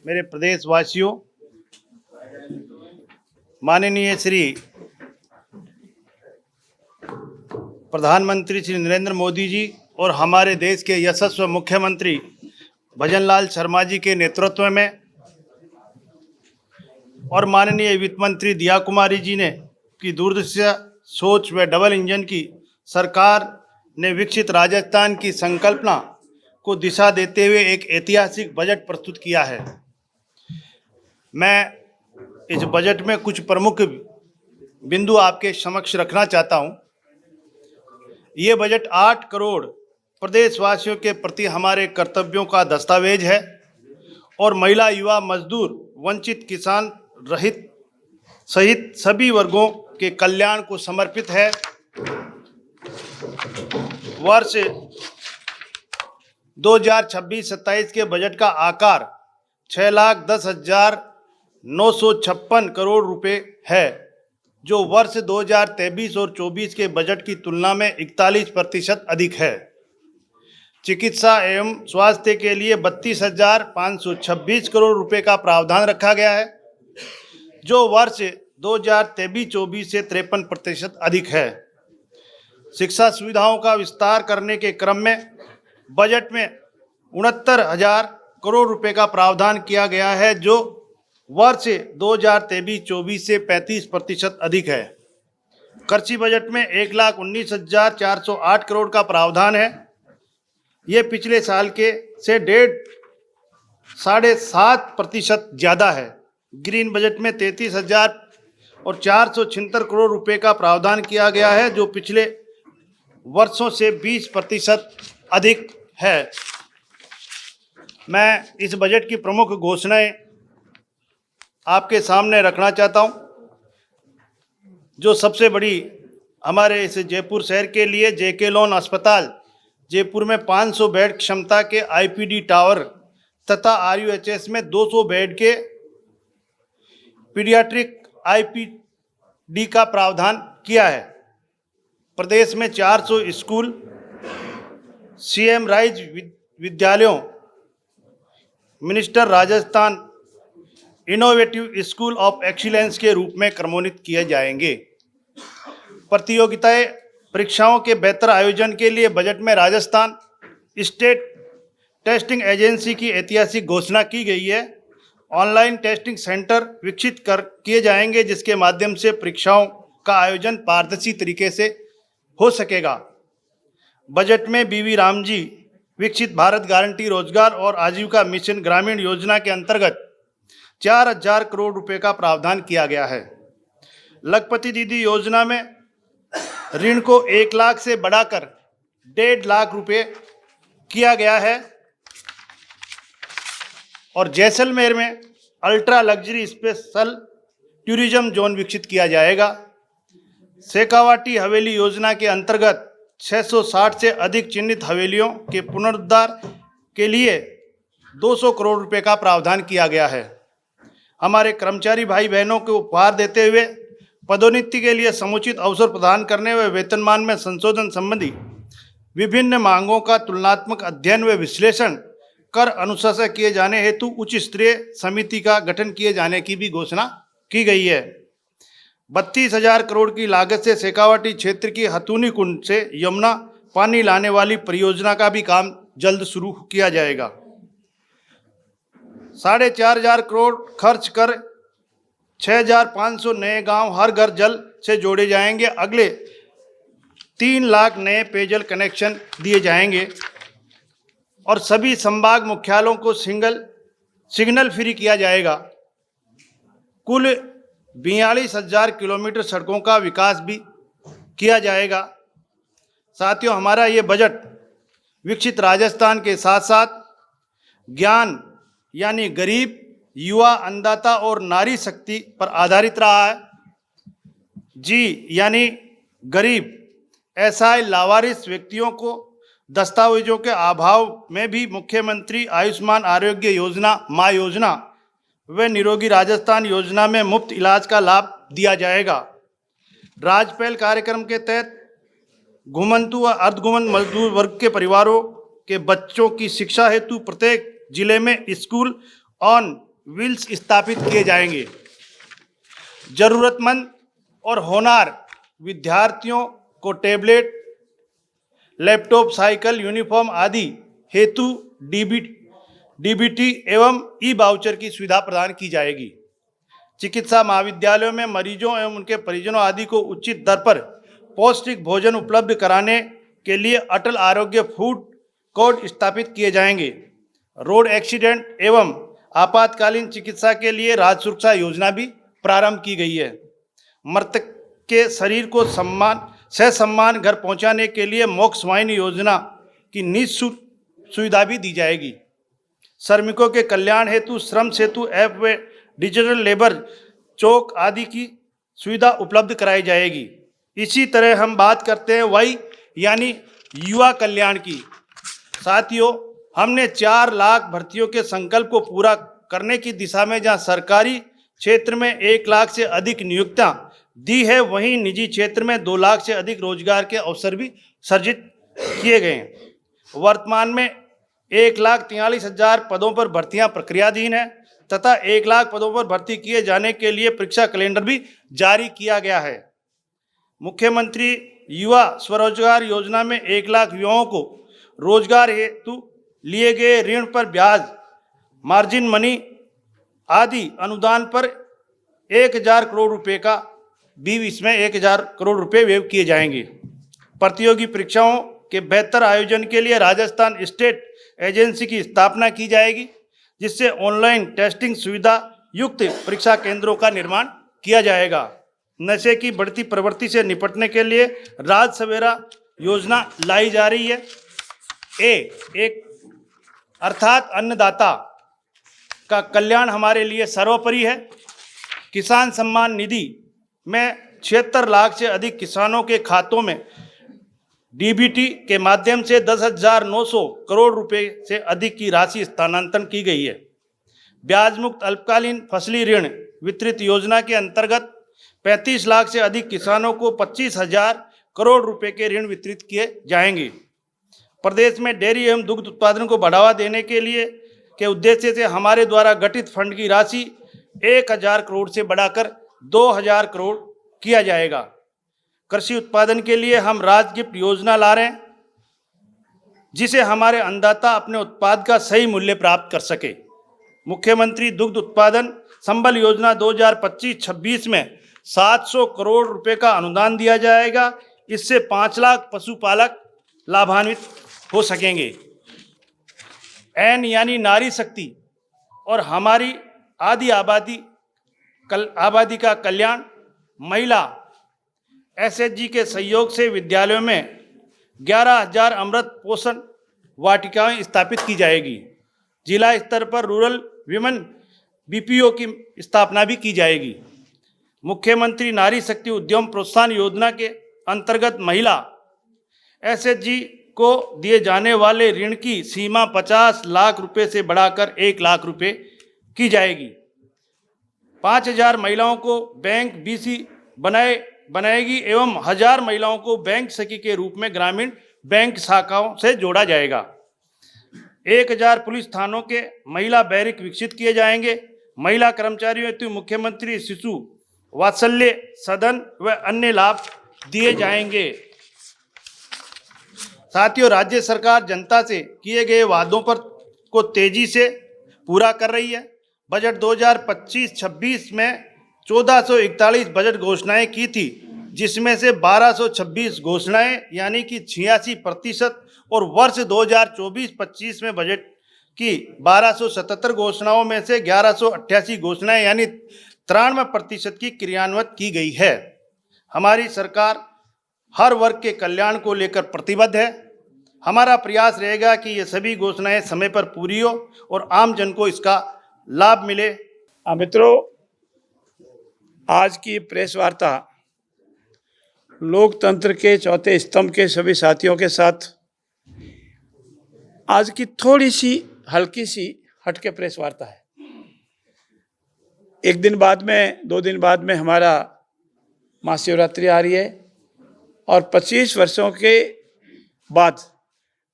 मेरे प्रदेशवासियों, माननीय श्री प्रधानमंत्री श्री नरेंद्र मोदी जी और हमारे देश के यशस्वी मुख्यमंत्री भजनलाल शर्मा जी के नेतृत्व में और माननीय वित्त मंत्री दिया कुमारी जी ने की दूरदर्शी सोच व डबल इंजन की सरकार ने विकसित राजस्थान की संकल्पना को दिशा देते हुए एक ऐतिहासिक बजट प्रस्तुत किया है। मैं इस बजट में कुछ प्रमुख बिंदु आपके समक्ष रखना चाहता हूं। ये बजट 8 करोड़ प्रदेशवासियों के प्रति हमारे कर्तव्यों का दस्तावेज है और महिला, युवा, मजदूर, वंचित, किसान रहित सहित सभी वर्गों के कल्याण को समर्पित है। वर्ष 2026-27 के बजट का आकार 6,10,956 करोड़ रुपए है, जो वर्ष 2023 और 24 के बजट की तुलना में 41% अधिक है। चिकित्सा एवं स्वास्थ्य के लिए 32,526 करोड़ रुपए का प्रावधान रखा गया है, जो वर्ष 2023-24 से 53% अधिक है। शिक्षा सुविधाओं का विस्तार करने के क्रम में बजट में 69,000 करोड़ रुपए का प्रावधान किया गया है, जो वर्ष 2023-24 से 35% अधिक है। कृषि बजट में 1,19,408 करोड़ का प्रावधान है। ये पिछले साल के से 7.5% ज़्यादा है। ग्रीन बजट में 33,476 करोड़ रुपए का प्रावधान किया गया है, जो पिछले वर्षों से 20% अधिक है। मैं इस बजट की प्रमुख घोषणाएं आपके सामने रखना चाहता हूं। जो सबसे बड़ी हमारे इस जयपुर शहर के लिए जेके लोन अस्पताल जयपुर में 500 बेड क्षमता के आईपीडी टावर तथा आरयूएचएस में 200 बेड के पीडियाट्रिक आईपीडी का प्रावधान किया है। प्रदेश में 400 स्कूल सीएम राइज विद्यालयों minister Rajasthan innovative school of excellence के रूप में क्रमोन्नत किए जाएंगे। प्रतियोगिताएं परीक्षाओं के बेहतर आयोजन के लिए बजट में राजस्थान स्टेट टेस्टिंग एजेंसी की ऐतिहासिक घोषणा की गई है। ऑनलाइन टेस्टिंग सेंटर विकसित किए जाएंगे, जिसके माध्यम से परीक्षाओं का आयोजन पारदर्शी तरीके से हो सकेगा। बजट में बीवी रामजी विकसित भारत गारंटी रोजगार और आजीविका मिशन ग्रामीण योजना के अंतर्गत 4,000 करोड़ रुपए का प्रावधान किया गया है। लखपति दीदी योजना में ऋण को 1 लाख से बढ़ाकर 1.5 लाख रुपए किया गया है और जैसलमेर में ultra luxury special tourism zone विकसित किया जाएगा। शेखावाटी हवेली योजना के अंतर्गत 660 से अधिक चिन्हित हवेलियों के पुनरुद्धार के लिए 200 करोड़ रुपए का प्रावधान किया गया है। हमारे कर्मचारी भाई बहनों को उपहार देते हुए पदोन्नति के लिए समुचित अवसर प्रदान करने व वेतनमान में संशोधन संबंधी विभिन्न मांगों का तुलनात्मक अध्ययन व विश्लेषण कर अनुशंसा किए जाने हेतु उच्च स्तरीय समिति का गठन किए जाने की भी घोषणा की गई है। 32,000 करोड़ की लागत से शेखावाटी क्षेत्र की हथुनी कुंड से यमुना पानी लाने वाली परियोजना का भी काम जल्द शुरू किया जाएगा। 4,500 करोड़ खर्च कर 6,500 नए गांव हर घर जल से जोड़े जाएंगे। अगले 3 लाख नए पेयजल कनेक्शन दिए जाएंगे और सभी संभाग मुख्यालयों को सिग्नल फ्री किया जाएगा। कुल 42,000 किलोमीटर सड़कों का विकास भी किया जाएगा। साथियों, हमारा ये बजट विकसित राजस्थान के साथ साथ ज्ञान यानी गरीब, युवा, अन्नदाता और नारी शक्ति पर आधारित रहा है। जी यानी गरीब, असहाय, लावारिस व्यक्तियों को दस्तावेजों के अभाव में भी मुख्यमंत्री आयुष्मान आरोग्य योजना, माँ योजना व निरोगी राजस्थान योजना में मुफ्त इलाज का लाभ दिया जाएगा। राजपहल कार्यक्रम के तहत घुमंतु व अर्धघुमंत मजदूर वर्ग के परिवारों के बच्चों की शिक्षा हेतु प्रत्येक जिले में स्कूल ऑन व्हील्स स्थापित किए जाएंगे। जरूरतमंद और होनहार विद्यार्थियों को टैबलेट, लैपटॉप, साइकिल, यूनिफॉर्म आदि हेतु डीबीटी एवं ई वाउचर की सुविधा प्रदान की जाएगी। चिकित्सा महाविद्यालयों में मरीजों एवं उनके परिजनों आदि को उचित दर पर पौष्टिक भोजन उपलब्ध कराने के लिए अटल आरोग्य फूड कोर्ट स्थापित किए जाएंगे। रोड एक्सीडेंट एवं आपातकालीन चिकित्सा के लिए राज्य सुरक्षा योजना भी प्रारंभ की गई है। मृतक के शरीर को ससम्मान घर पहुंचाने के लिए मोक्ष वाहिनी योजना की निःशुल्क सुविधा भी दी जाएगी। श्रमिकों के कल्याण हेतु श्रम सेतु ऐप व डिजिटल लेबर चौक आदि की सुविधा उपलब्ध कराई जाएगी। इसी तरह हम बात करते हैं वही यानी युवा कल्याण की। साथियों, हमने 4 लाख भर्तियों के संकल्प को पूरा करने की दिशा में जहां सरकारी क्षेत्र में 1 लाख से अधिक नियुक्तियां दी है, वहीं निजी क्षेत्र में 2 लाख से अधिक रोजगार के अवसर भी सृजित किए गए हैं। वर्तमान में 1,43,000 पदों पर भर्तियां प्रक्रियाधीन है तथा 1 लाख पदों पर भर्ती किए जाने के लिए परीक्षा कैलेंडर भी जारी किया गया है। मुख्यमंत्री युवा स्वरोजगार योजना में 1 लाख युवाओं को रोजगार हेतु लिए गए ऋण पर ब्याज, मार्जिन मनी आदि अनुदान पर 1,000 करोड़ रुपए का भी इसमें 1,000 करोड़ रुपए व्यय किए जाएंगे। प्रतियोगी परीक्षाओं के बेहतर आयोजन के लिए राजस्थान स्टेट एजेंसी की स्थापना की जाएगी, जिससे ऑनलाइन टेस्टिंग सुविधा युक्त परीक्षा केंद्रों का निर्माण किया जाएगा। नशे की बढ़ती प्रवृत्ति से निपटने के लिए राज सवेरा योजना लाई जा रही है। एक अर्थात अन्नदाता का कल्याण हमारे लिए सर्वोपरि है। किसान सम्मान निधि में 76 लाख से अधिक किसानों के खातों में डीबीटी के माध्यम से 10,900 करोड़ रुपए से अधिक की राशि स्थानांतरण की गई है। ब्याज मुक्त अल्पकालीन फसली ऋण वितरित योजना के अंतर्गत 35 लाख से अधिक किसानों को 25,000 करोड़ रुपए के ऋण वितरित किए जाएंगे। प्रदेश में डेयरी एवं दुग्ध उत्पादन को बढ़ावा देने के लिए के उद्देश्य से हमारे द्वारा गठित फंड की राशि 1,000 करोड़ से बढ़ाकर 2,000 करोड़ किया जाएगा। कृषि उत्पादन के लिए हम राज गिफ्ट योजना ला रहे हैं, जिसे हमारे अन्नदाता अपने उत्पाद का सही मूल्य प्राप्त कर सके। मुख्यमंत्री दुग्ध उत्पादन संबल योजना 2025-26 में 700 करोड़ रुपए का अनुदान दिया जाएगा। इससे 5 लाख पशुपालक लाभान्वित हो सकेंगे। एन यानी नारी शक्ति और हमारी आदि आबादी का कल्याण, महिला एसएचजी के सहयोग से विद्यालयों में 11,000 अमृत पोषण वाटिकाएं स्थापित की जाएगी। जिला स्तर पर रूरल विमेन बीपीओ की स्थापना भी की जाएगी। मुख्यमंत्री नारी शक्ति उद्यम प्रोत्साहन योजना के अंतर्गत महिला एसएचजी को दिए जाने वाले ऋण की सीमा 50 लाख रुपए से बढ़ाकर 1 लाख रुपए की जाएगी। 5,000 महिलाओं को बैंक बीसी बनाएगी एवं 1,000 महिलाओं को बैंक सखी के रूप में ग्रामीण बैंक शाखाओं से जोड़ा जाएगा। 1,000 पुलिस थानों के महिला बैरिक विकसित किए जाएंगे। महिला कर्मचारियों हेतु मुख्यमंत्री शिशु वात्सल्य सदन व अन्य लाभ दिए जाएंगे। साथियों, राज्य सरकार जनता से किए गए वादों पर को तेजी से पूरा कर रही है। बजट 2025-26 में 1441 बजट घोषणाएं की थी, जिसमें से 1226 घोषणाएं यानी कि 86% और वर्ष 2024-25 में बजट की 1277 घोषणाओं में से 1188 घोषणाएं यानी 93% की क्रियान्वित की गई है। हमारी सरकार हर वर्ग के कल्याण को लेकर प्रतिबद्ध है। हमारा प्रयास रहेगा कि ये सभी घोषणाएं समय पर पूरी हो और आम जन को इसका लाभ मिले। मित्रों, आज की प्रेस वार्ता लोकतंत्र के चौथे स्तंभ के सभी साथियों के साथ आज की थोड़ी सी हल्की सी हटके प्रेस वार्ता है। 1 दिन बाद में 2 दिन बाद में हमारा महाशिवरात्रि आ रही है और 25 वर्षों के बाद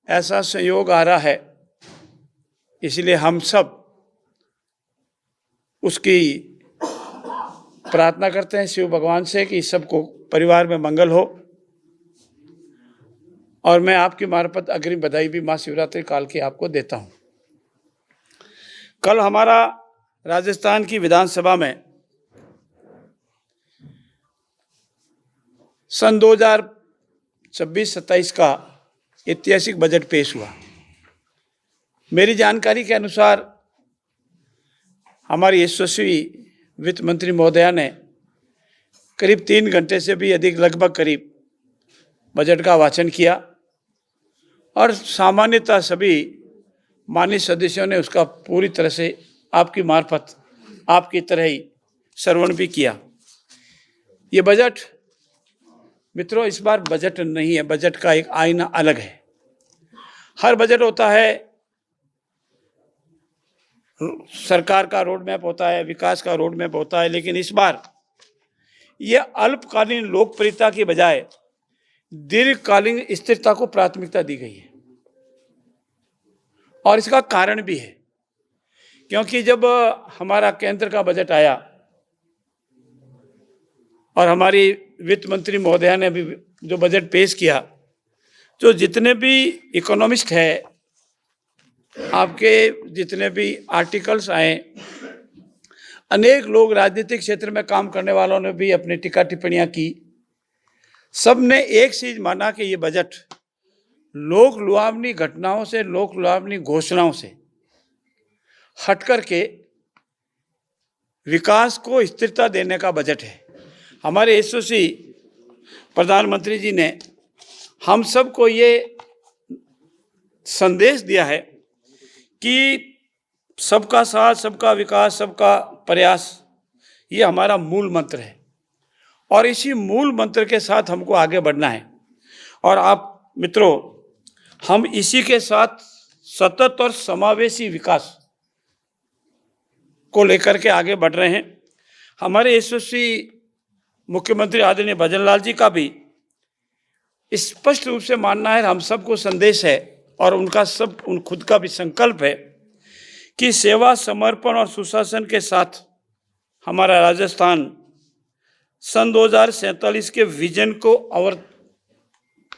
ऐसा संयोग आ रहा है, इसलिए हम सब उसकी प्रार्थना करते हैं शिव भगवान से कि सबको परिवार में मंगल हो। और मैं आपकी मार्फत अग्रिम बधाई भी महाशिवरात्रि काल की आपको देता हूं। कल हमारा राजस्थान की विधानसभा में सन 2026-27 का ऐतिहासिक बजट पेश हुआ। मेरी जानकारी के अनुसार हमारी यशस्वी वित्त मंत्री महोदया ने करीब 3 घंटे से भी अधिक, लगभग करीब, बजट का वाचन किया और सामान्यतः सभी माननीय सदस्यों ने उसका पूरी तरह से आपकी मार्फत, आपकी तरह ही श्रवण भी किया। ये बजट मित्रों, इस बार बजट नहीं है, बजट का एक आईना अलग है। हर बजट होता है, सरकार का रोड मैप होता है, विकास का रोड मैप होता है, लेकिन इस बार यह अल्पकालीन लोकप्रियता की बजाय दीर्घकालीन स्थिरता को प्राथमिकता दी गई है। और इसका कारण भी है, क्योंकि जब हमारा केंद्र का बजट आया और हमारी वित्त मंत्री महोदया ने भी जो बजट पेश किया, तो जितने भी इकोनॉमिस्ट हैं, आपके जितने भी आर्टिकल्स आए, अनेक लोग राजनीतिक क्षेत्र में काम करने वालों ने भी अपनी टीका टिप्पणियां की। सब ने एक चीज माना कि ये बजट लोक लुभावनी घटनाओं से, लोक लुभावनी घोषणाओं से हट करके विकास को स्थिरता देने का बजट है। हमारे यशस्वी प्रधानमंत्री जी ने हम सबको ये संदेश दिया है कि सबका साथ, सबका विकास, सबका प्रयास, ये हमारा मूल मंत्र है और इसी मूल मंत्र के साथ हमको आगे बढ़ना है। और आप मित्रों, हम इसी के साथ सतत और समावेशी विकास को लेकर के आगे बढ़ रहे हैं। हमारे यशस्वी मुख्यमंत्री आदरणीय भजनलाल जी का भी स्पष्ट रूप से मानना है, हम सबको संदेश है और उनका खुद का भी संकल्प है कि सेवा, समर्पण और सुशासन के साथ हमारा राजस्थान सन 2047 के विजन को और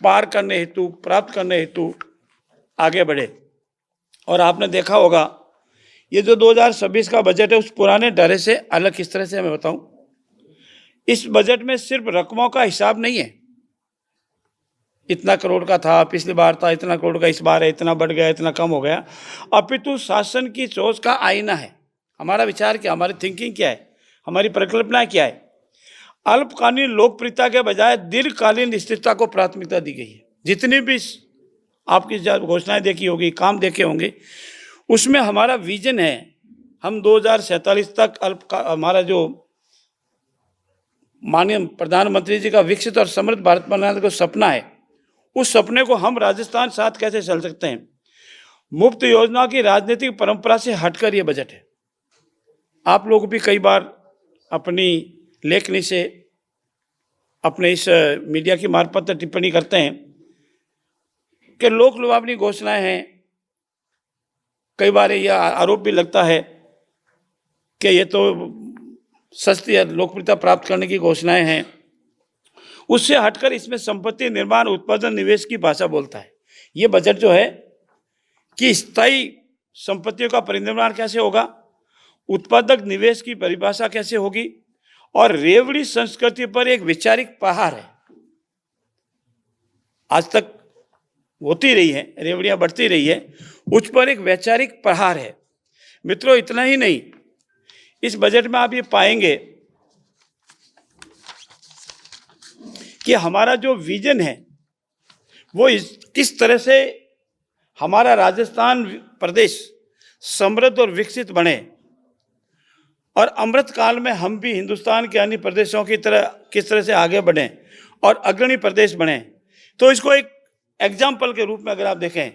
पार करने हेतु, प्राप्त करने हेतु आगे बढ़े। और आपने देखा होगा, ये जो 2026 का बजट है, उस पुराने ढरे से अलग किस तरह से मैं बताऊं। इस बजट में सिर्फ रकमों का हिसाब नहीं है, इतना करोड़ का था, पिछली बार था इतना करोड़ का, इस बार है इतना बढ़ गया, इतना कम हो गया, अपितु शासन की सोच का आईना है। हमारा विचार क्या, हमारी थिंकिंग क्या है, हमारी परिकल्पना क्या है। अल्पकालीन लोकप्रियता के बजाय दीर्घकालीन स्थिरता को प्राथमिकता दी गई है। जितनी भी आपकी घोषणाएं देखी होगी, काम देखे होंगे, उसमें हमारा विजन है, हम 2047 तक हमारा जो माननीय प्रधानमंत्री जी का विकसित और समृद्ध भारत बनाने का सपना है, उस सपने को हम राजस्थान साथ कैसे चल सकते हैं। मुफ्त योजना की राजनीतिक परंपरा से हटकर ये बजट है। आप लोग भी कई बार अपनी लेखनी से, अपने इस मीडिया की मार्फत टिप्पणी करते हैं कि लोक लुभावनी घोषणाएं हैं। कई बार यह आरोप भी लगता है कि ये तो सस्ती लोकप्रियता प्राप्त करने की घोषणाएं हैं। उससे हटकर इसमें संपत्ति निर्माण, उत्पादन, निवेश की भाषा बोलता है। ये बजट जो है कि स्थायी संपत्तियों का परिनिर्माण कैसे होगा, उत्पादक निवेश की परिभाषा कैसे होगी, और रेवड़ी संस्कृति पर एक वैचारिक प्रहार है। आज तक होती रही है, रेवड़ियां बढ़ती रही है, उस पर एक वैचारिक प्रहार है। मित्रों, इतना ही नहीं, इस बजट में आप ये पाएंगे कि हमारा जो विजन है वो किस तरह से हमारा राजस्थान प्रदेश समृद्ध और विकसित बने और अमृत काल में हम भी हिंदुस्तान के अन्य प्रदेशों की तरह किस तरह से आगे बढ़ें और अग्रणी प्रदेश बने। तो इसको एक एग्जाम्पल के रूप में अगर आप देखें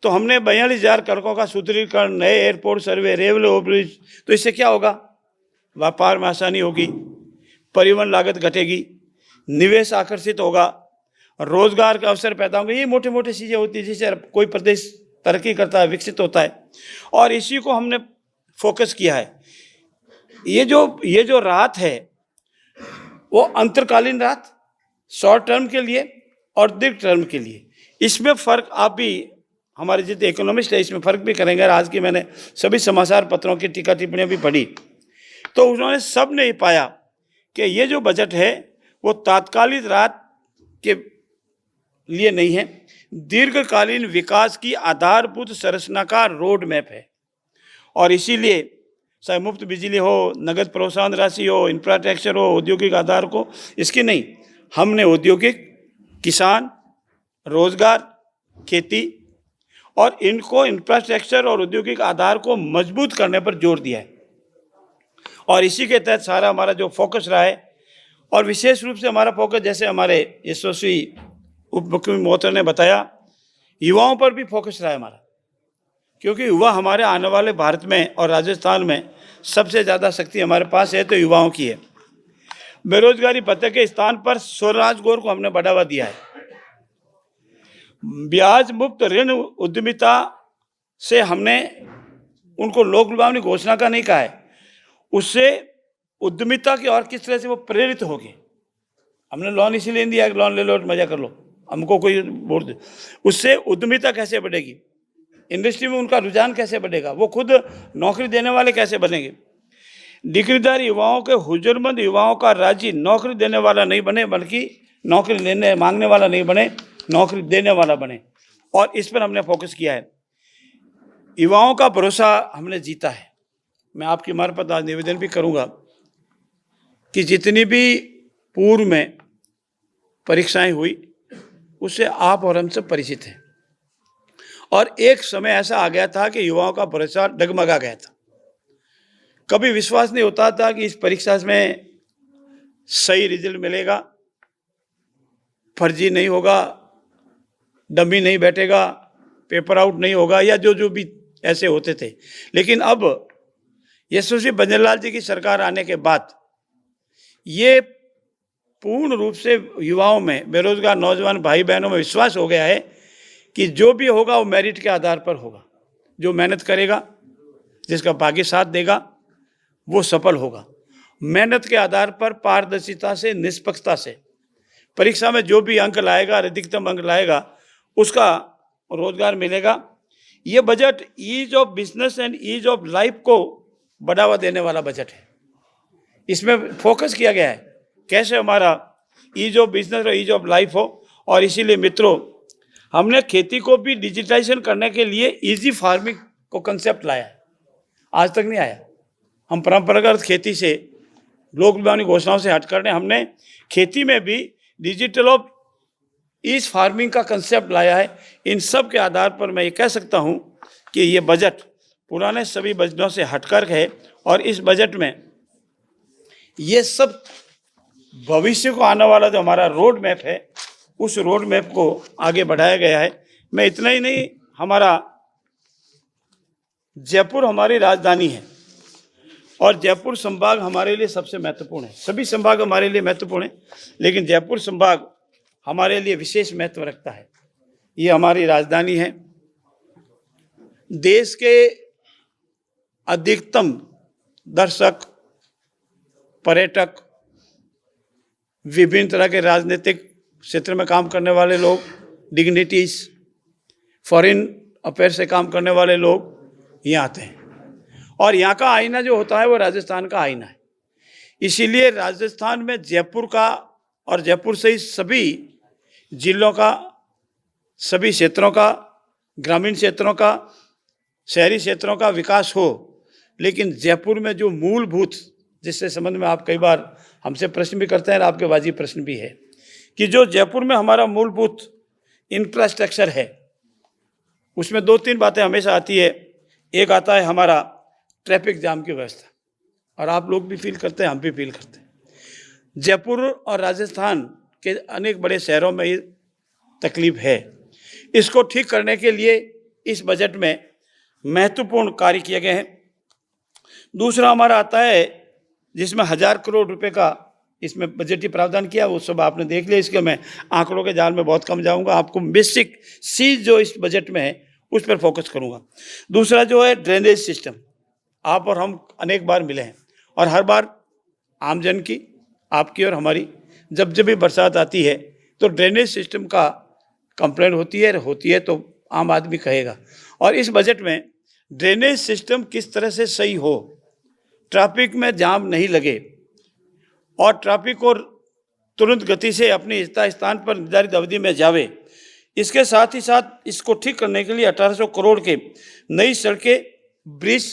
तो हमने 42,000 सड़कों का सुदृढ़ीकरण, नए एयरपोर्ट सर्वे, रेलवे ओवरब्रिज, तो इससे क्या होगा, व्यापार में आसानी होगी, परिवहन लागत घटेगी, निवेश आकर्षित होगा, रोजगार के अवसर पैदा होंगे। ये मोटे मोटे चीज़ें होती है जिससे कोई प्रदेश तरक्की करता है, विकसित होता है, और इसी को हमने फोकस किया है। ये जो राहत है वो अंतरकालीन राहत, शॉर्ट टर्म के लिए और दीर्घ टर्म के लिए। इसमें फ़र्क आप भी, हमारे जितने इकोनॉमिस्ट है, इसमें फ़र्क भी करेंगे। आज की मैंने सभी समाचार पत्रों की टीका टिप्पणियाँ भी पढ़ी, तो उन्होंने सब ने ये पाया कि ये जो बजट है वो तात्कालिक राहत के लिए नहीं है, दीर्घकालीन विकास की आधारभूत संरचना का रोड मैप है। और इसीलिए चाहे मुफ्त बिजली हो, नगद प्रोत्साहन राशि हो, इंफ्रास्ट्रक्चर हो, औद्योगिक आधार को, इसकी नहीं, हमने औद्योगिक, किसान, रोजगार, खेती और इनको इंफ्रास्ट्रक्चर और औद्योगिक आधार को मजबूत करने पर जोर दिया है। और इसी के तहत सारा हमारा जो फोकस रहा है, और विशेष रूप से हमारा फोकस, जैसे हमारे यशस्वी उप मुख्यमंत्री महोदय ने बताया, युवाओं पर भी फोकस रहा है हमारा, क्योंकि युवा हमारे आने वाले भारत में और राजस्थान में सबसे ज़्यादा शक्ति हमारे पास है तो युवाओं की है। बेरोजगारी भत्ते के स्थान पर स्वरोजगार को हमने बढ़ावा दिया है। ब्याज मुक्त ऋण उद्यमिता से हमने उनको लोक लुभावनी घोषणा का नहीं कहा है, उससे उद्यमिता की और किस तरह से वो प्रेरित हो गए। हमने लोन इसीलिए दिया कि लोन ले लो, मजा कर लो, हमको कोई वोट दे। उससे उद्यमिता कैसे बढ़ेगी, इंडस्ट्री में उनका रुझान कैसे बढ़ेगा, वो खुद नौकरी देने वाले कैसे बनेंगे। डिग्रीदार युवाओं के हुजूरमंद युवाओं का राज्य नौकरी देने वाला नहीं बने, बल्कि नौकरी लेने मांगने वाला नहीं बने, नौकरी देने वाला बने। और इस पर हमने फोकस किया है। युवाओं का भरोसा हमने जीता है। मैं आपकी मार्फत आज निवेदन भी करूंगा कि जितनी भी पूर्व में परीक्षाएं हुई उससे आप और हम सब परिचित हैं। और एक समय ऐसा आ गया था कि युवाओं का भरोसा डगमगा गया था। कभी विश्वास नहीं होता था कि इस परीक्षा में सही रिजल्ट मिलेगा, फर्जी नहीं होगा, डमी नहीं बैठेगा, पेपर आउट नहीं होगा, या जो भी ऐसे होते थे। लेकिन अब यशस्वी बंजरलाल जी की सरकार आने के बाद ये पूर्ण रूप से युवाओं में, बेरोजगार नौजवान भाई बहनों में विश्वास हो गया है कि जो भी होगा वो मेरिट के आधार पर होगा। जो मेहनत करेगा, जिसका भाग्य साथ देगा, वो सफल होगा। मेहनत के आधार पर पारदर्शिता से, निष्पक्षता से परीक्षा में जो भी अंक लाएगा, अधिकतम अंक लाएगा, उसका रोजगार मिलेगा। ये budget ease of business and ease of life को बढ़ावा देने वाला बजट है। इसमें फोकस किया गया है कैसे हमारा ईज ऑफ बिजनेस और ईज ऑफ लाइफ हो। और इसीलिए मित्रों, हमने खेती को भी डिजिटाइजेशन करने के लिए इजी फार्मिंग को कंसेप्ट लाया है। आज तक नहीं आया। हम परंपरागत खेती से, लोक लुभावनी घोषणाओं से हटकर हमने खेती में भी डिजिटल ऑफ ईज फार्मिंग का कंसेप्ट लाया है। इन सब के आधार पर मैं ये कह सकता हूँ कि ये बजट पुराने सभी बजटों से हटकर है। और इस बजट में ये सब भविष्य को आने वाला जो हमारा रोड मैप है, उस रोड मैप को आगे बढ़ाया गया है। मैं इतना ही नहीं, हमारा जयपुर हमारी राजधानी है और जयपुर संभाग हमारे लिए सबसे महत्वपूर्ण है। सभी संभाग हमारे लिए महत्वपूर्ण है, लेकिन जयपुर संभाग हमारे लिए विशेष महत्व रखता है। ये हमारी राजधानी है। देश के अधिकतम दर्शक, पर्यटक, विभिन्न तरह के राजनीतिक क्षेत्र में काम करने वाले लोग, डिग्निटीज, फॉरेन अफेयर से काम करने वाले लोग यहाँ आते हैं। और यहाँ का आईना जो होता है वो राजस्थान का आईना है। इसीलिए राजस्थान में जयपुर का और जयपुर से ही सभी जिलों का, सभी क्षेत्रों का, ग्रामीण क्षेत्रों का, शहरी क्षेत्रों का विकास हो। लेकिन जयपुर में जो मूलभूत, जिससे संबंध में आप कई बार हमसे प्रश्न भी करते हैं और आपके वाजिब प्रश्न भी है, कि जो जयपुर में हमारा मूलभूत इंफ्रास्ट्रक्चर है, उसमें दो तीन बातें हमेशा आती है। एक आता है हमारा ट्रैफिक जाम की व्यवस्था, और आप लोग भी फील करते हैं, हम भी फील करते हैं। जयपुर और राजस्थान के अनेक बड़े शहरों में ये तकलीफ है। इसको ठीक करने के लिए इस बजट में महत्वपूर्ण कार्य किए गए हैं। दूसरा हमारा आता है जिसमें 1000 करोड़ रुपए का इसमें बजटीय प्रावधान किया, वो सब आपने देख लिया। इसके मैं आंकड़ों के जाल में बहुत कम जाऊंगा। आपको बेसिक चीज जो इस बजट में है उस पर फोकस करूंगा। दूसरा जो है ड्रेनेज सिस्टम, आप और हम अनेक बार मिले हैं, और हर बार आमजन की, आपकी और हमारी, जब जब भी बरसात आती है तो ड्रेनेज सिस्टम का कंप्लेंट होती है तो आम आदमी कहेगा। और इस बजट में ड्रेनेज सिस्टम किस तरह से सही हो, ट्रैफिक में जाम नहीं लगे और ट्रैफिक को तुरंत गति से अपने स्थान पर निर्धारित अवधि में जावे, इसके साथ ही साथ इसको ठीक करने के लिए 1800 करोड़ के नई सड़कें, ब्रिज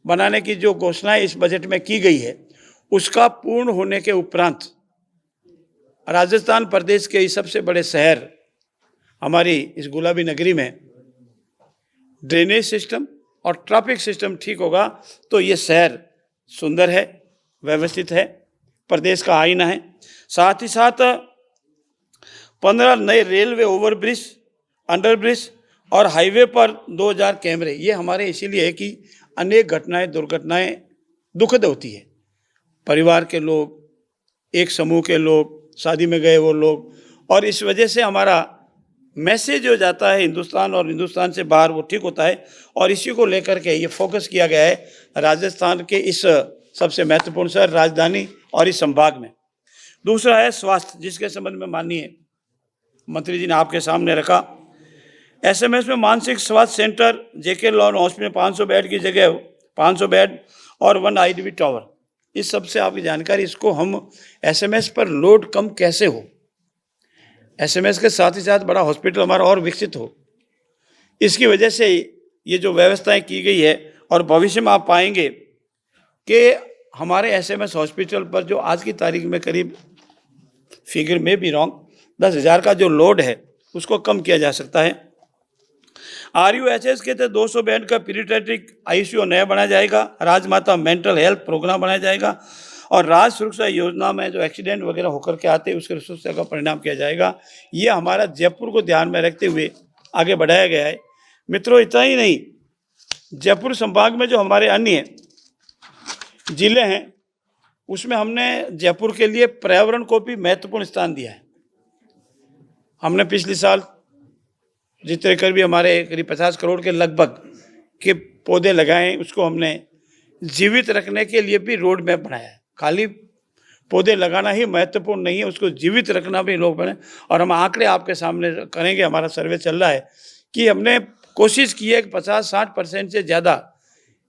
बनाने की जो घोषणाएं इस बजट में की गई है, उसका पूर्ण होने के उपरांत राजस्थान प्रदेश के इस सबसे बड़े शहर हमारी इस गुलाबी नगरी में ड्रेनेज सिस्टम और ट्रैफिक सिस्टम ठीक होगा तो ये शहर सुंदर है, व्यवस्थित है, प्रदेश का आईना है। साथ ही साथ 15 नए रेलवे ओवरब्रिज, अंडरब्रिज और हाईवे पर 2000 कैमरे। ये हमारे इसीलिए है कि अनेक घटनाएं, दुर्घटनाएं दुखद होती है। परिवार के लोग, एक समूह के लोग, शादी में गए वो लोग, और इस वजह से हमारा मैसेज हो जाता है हिंदुस्तान और हिंदुस्तान से बाहर, वो ठीक होता है। और इसी को लेकर के ये फोकस किया गया है राजस्थान के इस सबसे महत्वपूर्ण शहर, राजधानी और इस संभाग में। दूसरा है स्वास्थ्य, जिसके संबंध में माननीय मंत्री जी ने आपके सामने रखा। एसएमएस में मानसिक स्वास्थ्य सेंटर, जेके लॉन हॉस्पिटल में 500 बेड की जगह 500 बेड और 1 आईडीबी टावर। इस सबसे आपकी जानकारी, इसको हम एसएमएस पर लोड कम कैसे हो, एसएमएस के साथ ही साथ बड़ा हॉस्पिटल हमारा और विकसित हो, इसकी वजह से ये जो व्यवस्थाएं की गई है। और भविष्य में आप पाएंगे कि हमारे एसएमएस हॉस्पिटल पर जो आज की तारीख में करीब, फिगर में भी रॉन्ग, 10,000 का जो लोड है उसको कम किया जा सकता है। RUHS के तहत 200 बेड का पीडियाट्रिक ICU नया बनाया जाएगा। राजमाता मेंटल हेल्थ प्रोग्राम बनाया जाएगा और राज्य सुरक्षा योजना में जो एक्सीडेंट वगैरह होकर के आते हैं उसके सुरक्षा का परिणाम किया जाएगा। ये हमारा जयपुर को ध्यान में रखते हुए आगे बढ़ाया गया है। मित्रों, इतना ही नहीं, जयपुर संभाग में जो हमारे अन्य जिले हैं उसमें हमने जयपुर के लिए पर्यावरण को भी महत्वपूर्ण स्थान दिया है। हमने पिछले साल जितने कर भी हमारे करीब 50 करोड़ के लगभग के पौधे लगाए, उसको हमने जीवित रखने के लिए भी रोड मैप बनाया है। खाली पौधे लगाना ही महत्वपूर्ण नहीं है, उसको जीवित रखना भी लोग बने। और हम आंकड़े आपके सामने करेंगे, हमारा सर्वे चल रहा है कि हमने कोशिश की है कि 50-60% से ज़्यादा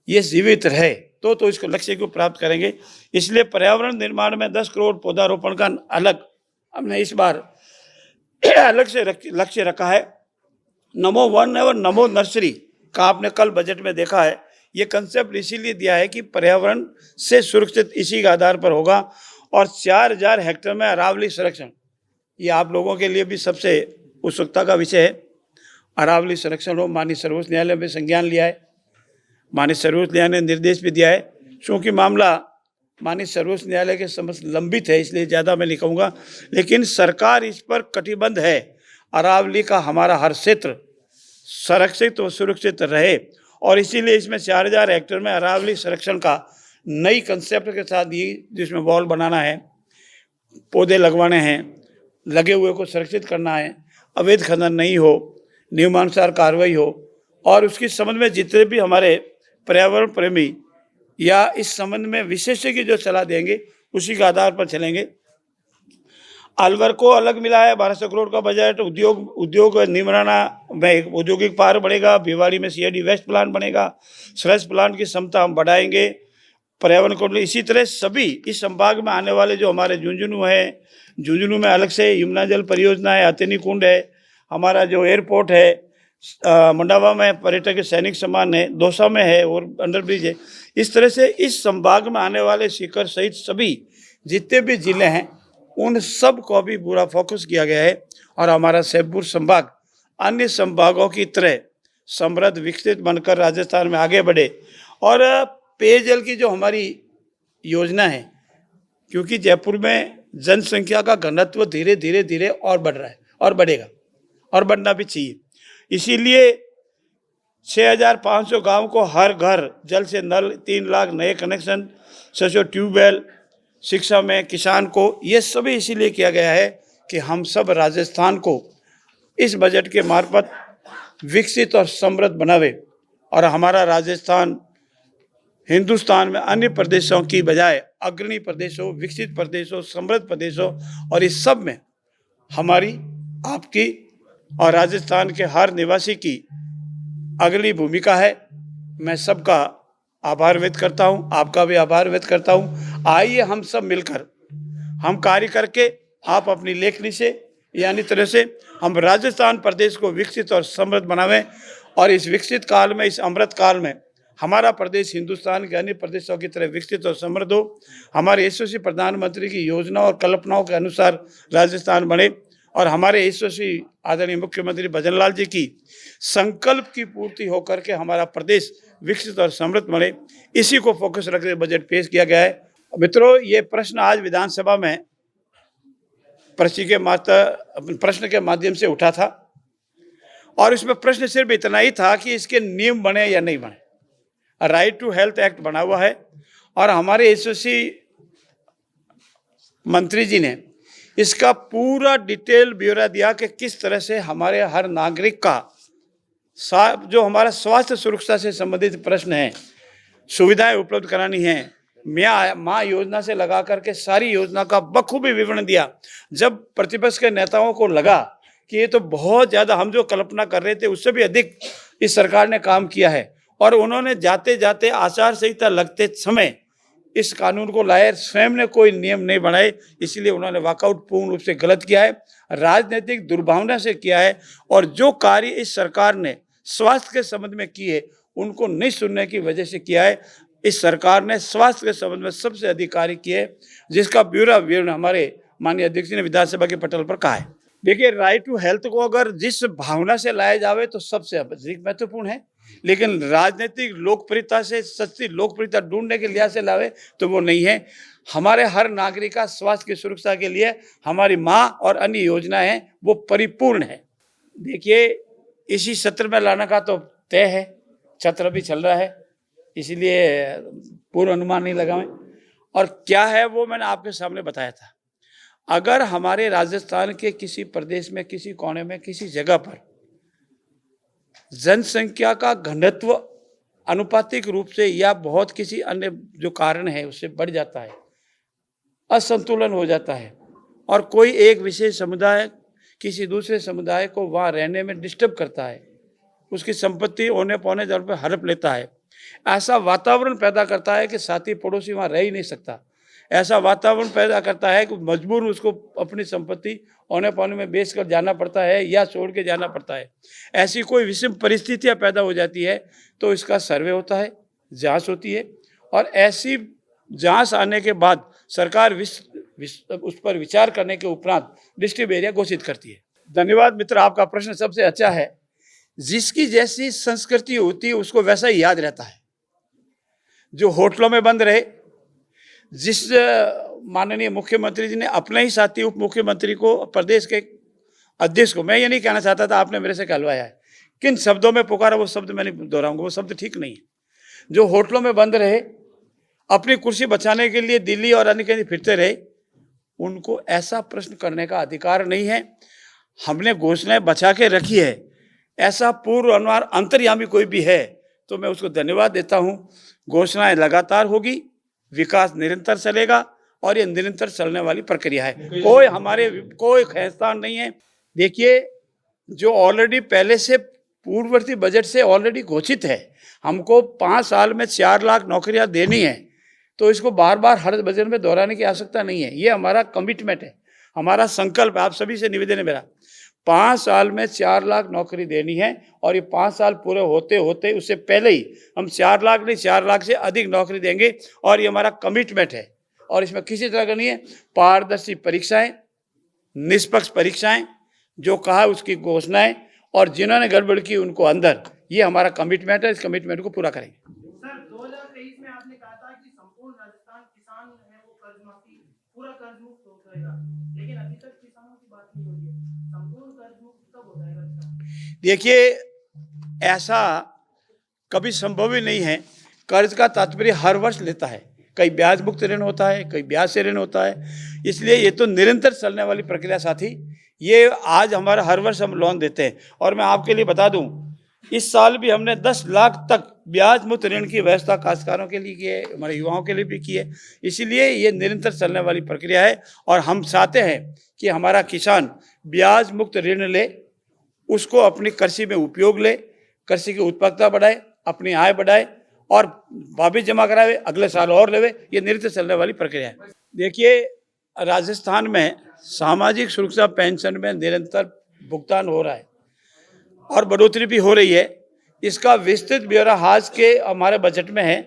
ये जीवित रहे तो इसको लक्ष्य को प्राप्त करेंगे। इसलिए पर्यावरण निर्माण में 10 करोड़ पौधारोपण का अलग हमने इस बार अलग से लक्ष्य रखा है। नमो वन और नमो नर्सरी का आपने कल बजट में देखा है। ये कंसेप्ट इसीलिए दिया है कि पर्यावरण से सुरक्षित इसी के आधार पर होगा। और 4000 हेक्टेयर में अरावली संरक्षण, ये आप लोगों के लिए भी सबसे उत्सुकता का विषय है। अरावली संरक्षण हो, माननीय सर्वोच्च न्यायालय में संज्ञान लिया है, माननीय सर्वोच्च न्यायालय ने निर्देश भी दिया है। क्योंकि मामला माननीय सर्वोच्च न्यायालय के समक्ष लंबित है, इसलिए ज़्यादा मैं नहीं कहूँगा, लेकिन सरकार इस पर कटिबद्ध है। अरावली का हमारा हर क्षेत्र संरक्षित और सुरक्षित रहे और इसीलिए इसमें 4000 हेक्टेयर में अरावली संरक्षण का नई कंसेप्ट के साथ ये, जिसमें वॉल बनाना है, पौधे लगवाने हैं, लगे हुए को सुरक्षित करना है, अवैध खनन नहीं हो, नियमानुसार कार्रवाई हो और उसके संबंध में जितने भी हमारे पर्यावरण प्रेमी या इस संबंध में विशेषज्ञ जो सलाह देंगे उसी के आधार पर चलेंगे। अलवर को अलग मिला है 1200 करोड़ का बजट। उद्योग निमराना में औद्योगिक पार्क बढ़ेगा, भिवाड़ी में CID वेस्ट प्लांट बनेगा, स्लज प्लांट की क्षमता हम बढ़ाएंगे, पर्यावरण को। इसी तरह सभी इस संभाग में आने वाले जो हमारे झुंझुनू है, झुंझुनू में अलग से यमुना जल परियोजना है, हथिनी कुंड है, हमारा जो एयरपोर्ट है, मंडावा में पर्यटक सैनिक सम्मान है, दौसा में है और अंडरब्रिज है। इस तरह से इस संभाग में आने वाले सीकर सहित सभी जितने भी जिले हैं उन सब को भी पूरा फोकस किया गया है। और हमारा सैदपुर संभाग अन्य संभागों की तरह समृद्ध विकसित बनकर राजस्थान में आगे बढ़े। और पेयजल की जो हमारी योजना है, क्योंकि जयपुर में जनसंख्या का घनत्व धीरे धीरे और बढ़ रहा है और बढ़ेगा और बढ़ना भी चाहिए, इसीलिए 6500 गाँव को हर घर जल से नल, 3 लाख नए कनेक्शन, 600 ट्यूबवेल, शिक्षा में किसान को, ये सभी इसीलिए किया गया है कि हम सब राजस्थान को इस बजट के मार्फत विकसित और समृद्ध बनावे और हमारा राजस्थान हिंदुस्तान में अन्य प्रदेशों की बजाय अग्रणी प्रदेशों, विकसित प्रदेशों, समृद्ध प्रदेशों और इस सब में हमारी, आपकी और राजस्थान के हर निवासी की अग्रणी भूमिका है। मैं सबका आभार व्यक्त करता हूँ, आपका भी आभार व्यक्त करता हूँ। आइए हम सब मिलकर हम कार्य करके आप अपनी लेखनी से यानी तरह से हम राजस्थान प्रदेश को विकसित और समृद्ध बनावें और इस विकसित काल में, इस अमृत काल में हमारा प्रदेश हिंदुस्तान के अन्य प्रदेशों की तरह विकसित और समृद्ध हो। हमारे यशस्वी प्रधानमंत्री की योजनाओं और कल्पनाओं के अनुसार राजस्थान बने और हमारे यशस्वी आदरणीय मुख्यमंत्री भजन लाल जी की संकल्प की पूर्ति होकर के हमारा प्रदेश विकसित और समृद्ध बने, इसी को फोकस रखकर बजट पेश किया गया है। मित्रों, ये प्रश्न आज विधानसभा में प्रश्न के माध्यम से उठा था और इसमें प्रश्न सिर्फ इतना ही था कि इसके नियम बने या नहीं बने। राइट टू हेल्थ एक्ट बना हुआ है और हमारे यशस्वी मंत्री जी ने इसका पूरा डिटेल ब्यौरा दिया कि किस तरह से हमारे हर नागरिक का जो हमारा स्वास्थ्य सुरक्षा से संबंधित प्रश्न है, सुविधाएं उपलब्ध करानी है। माँ योजना से लगा करके सारी योजना का बखूबी विवरण दिया। जब प्रतिपक्ष के नेताओं को लगा कि ये तो बहुत ज़्यादा हम जो कल्पना कर रहे थे उससे भी अधिक इस सरकार ने काम किया है और उन्होंने जाते जाते आचार संहिता लगते समय इस कानून को लाए, स्वयं ने कोई नियम नहीं बनाए, इसलिए उन्होंने वॉकआउट पूर्ण रूप से गलत किया है, राजनीतिक दुर्भावना से किया है और जो कार्य इस सरकार ने स्वास्थ्य के संबंध में किए उनको नहीं सुनने की वजह से किया है। इस सरकार ने स्वास्थ्य के संबंध में सबसे अधिक कार्य किए, जिसका ब्यौरा विवरण हमारे माननीय अध्यक्ष ने विधानसभा के पटल पर कहा है। देखिए, राइट टू हेल्थ को अगर जिस भावना से लाया जावे तो सबसे अधिक महत्वपूर्ण है, लेकिन राजनीतिक लोकप्रियता से सच्ची लोकप्रियता ढूंढने के लिहाज से लावे तो वो नहीं है। हमारे हर नागरिक का स्वास्थ्य की सुरक्षा के लिए हमारी माँ और अन्य योजनाएं हैं वो परिपूर्ण है। देखिए, इसी सत्र में लाने का तो तय है, सत्र भी चल रहा है, इसीलिए पूर्व अनुमान नहीं लगाएं। और क्या है वो मैंने आपके सामने बताया था। अगर हमारे राजस्थान के किसी प्रदेश में, किसी कोने में, किसी जगह पर जनसंख्या का घनत्व अनुपातिक रूप से या बहुत किसी अन्य जो कारण है उससे बढ़ जाता है, असंतुलन हो जाता है और कोई एक विशेष समुदाय किसी दूसरे समुदाय को वहाँ रहने में डिस्टर्ब करता है, उसकी संपत्ति औने पौने दर पर हड़प लेता है, ऐसा वातावरण पैदा करता है कि साथी पड़ोसी वहाँ रह ही नहीं सकता, ऐसा वातावरण पैदा करता है कि मजबूर उसको अपनी संपत्ति औने पौने में बेचकर जाना पड़ता है या छोड़ के जाना पड़ता है। ऐसी कोई विषम परिस्थितियाँ पैदा हो जाती है तो इसका सर्वे होता है, जांच होती है और ऐसी जांच आने के बाद सरकार उस पर विचार करने के उपरांत डिस्ट्रिक्ट एरिया घोषित करती है। धन्यवाद मित्र, आपका प्रश्न सबसे अच्छा है। जिसकी जैसी संस्कृति होती है उसको वैसा ही याद रहता है। जो होटलों में बंद रहे, जिस माननीय मुख्यमंत्री जी ने अपने ही साथी उप मुख्यमंत्री को, प्रदेश के अध्यक्ष को, मैं ये नहीं कहना चाहता था, आपने मेरे से कहलवाया है, किन शब्दों में पुकारा वो शब्द मैं नहीं दोहराऊंगा, वो शब्द ठीक नहीं है। जो होटलों में बंद रहे, अपनी कुर्सी बचाने के लिए दिल्ली और अन्य कहीं फिरते रहे, उनको ऐसा प्रश्न करने का अधिकार नहीं है। हमने घोषणाएं बचा के रखी है। ऐसा पूर्व अनुमान अंतर्यामी कोई भी है तो मैं उसको धन्यवाद देता हूँ। घोषणाएं लगातार होगी, विकास निरंतर चलेगा और ये निरंतर चलने वाली प्रक्रिया है। कोई खैस्तान नहीं है। देखिए, जो ऑलरेडी पहले से पूर्ववर्ती बजट से ऑलरेडी घोषित है, हमको 5 साल में 4 लाख नौकरियां देनी है, तो इसको बार बार हर बजट में दोहराने की आवश्यकता नहीं है। ये हमारा कमिटमेंट है, हमारा संकल्प है। आप सभी से निवेदन है मेरा, 5 साल में 4 लाख नौकरी देनी है और ये 5 साल पूरे होते होते उससे पहले ही हम 4 लाख नहीं 4 लाख से अधिक नौकरी देंगे और ये हमारा कमिटमेंट है। और इसमें किसी तरह का नहीं है। पारदर्शी परीक्षाएं, निष्पक्ष परीक्षाएं, जो कहा उसकी घोषणाएं और जिन्होंने गड़बड़ की उनको अंदर, ये हमारा कमिटमेंट है। इस कमिटमेंट को पूरा करेंगे। सर, 2023 में आपने कहा था कि संपूर्ण राजस्थान किसान है वो कर्ज माफी पूरा कर्ज मुक्त हो जाएगा, लेकिन अभी तक किसानों की बात नहीं हो रही है। संपूर्ण कर्ज मुक्त कब हो जाएगा? देखिए, ऐसा कभी संभव ही नहीं है। कर्ज का तात्पर्य हर वर्ष लेता है, कई ब्याज मुक्त ऋण होता है, कई ब्याज से ऋण होता है, इसलिए ये तो निरंतर चलने वाली प्रक्रिया साथी। ये आज हमारा हर वर्ष हम लोन देते हैं और मैं आपके लिए बता दूं, इस साल भी हमने 10 लाख तक ब्याज मुक्त ऋण की व्यवस्था काश्तकारों के लिए की है, हमारे युवाओं के लिए भी की है। इसीलिए ये निरंतर चलने वाली प्रक्रिया है और हम चाहते हैं कि हमारा किसान ब्याज मुक्त ऋण ले, उसको अपनी कृषि में उपयोग ले, कृषि की उत्पादकता बढ़ाए, अपनी आय बढ़ाए और वापस जमा करावे, अगले साल और लेवे। ये निरंतर चलने वाली प्रक्रिया है। देखिए, राजस्थान में सामाजिक सुरक्षा पेंशन में निरंतर भुगतान हो रहा है और बढ़ोतरी भी हो रही है। इसका विस्तृत ब्यौरा आज के हमारे बजट में है,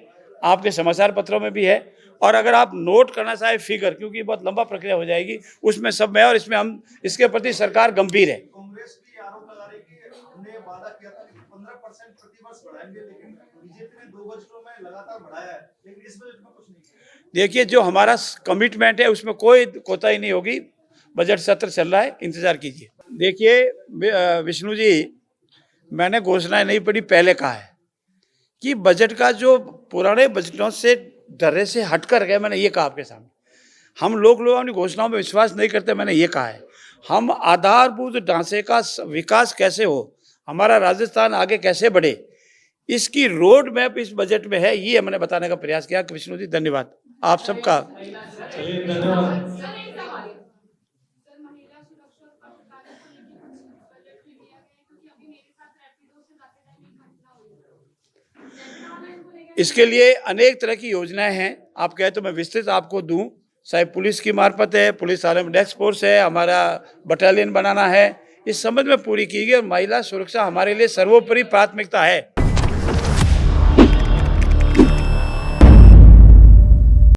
आपके समाचार पत्रों में भी है। और अगर आप नोट करना चाहे फिगर, क्योंकि बहुत लंबा प्रक्रिया हो जाएगी, उसमें सब है और इसमें हम इसके प्रति सरकार गंभीर है। कांग्रेस की आरोप लगा रही कि हमने वादा किया था कि 15% प्रति वर्ष बढ़ाएंगे, लेकिन बीजेपी ने 2 बजटों में लगातार बढ़ाया है, लेकिन इस बजट में कुछ नहीं किया। देखिए, जो हमारा कमिटमेंट है उसमें कोई कोताही नहीं होगी। बजट सत्र चल रहा है, इंतजार कीजिए। देखिए विष्णु जी, मैंने घोषणाएं नहीं पढ़ी, पहले कहा है कि बजट का जो पुराने बजटों से डरे से हटकर गए, मैंने ये कहा आपके सामने। हम लोग अपनी घोषणाओं में विश्वास नहीं करते, मैंने ये कहा है। हम आधारभूत ढांचे का विकास कैसे हो, हमारा राजस्थान आगे कैसे बढ़े, इसकी रोड मैप इस बजट में है, ये मैंने बताने का प्रयास किया। विष्णु जी, धन्यवाद आप सबका। इसके लिए अनेक तरह की योजनाएं हैं। आप कहे तो मैं विस्तृत आपको दूं, चाहे पुलिस की मार्फत है, पुलिस आर्म डेस्क फोर्स है, हमारा बटालियन बनाना है, इस संबंध में पूरी की गई। और महिला सुरक्षा हमारे लिए सर्वोपरि प्राथमिकता है।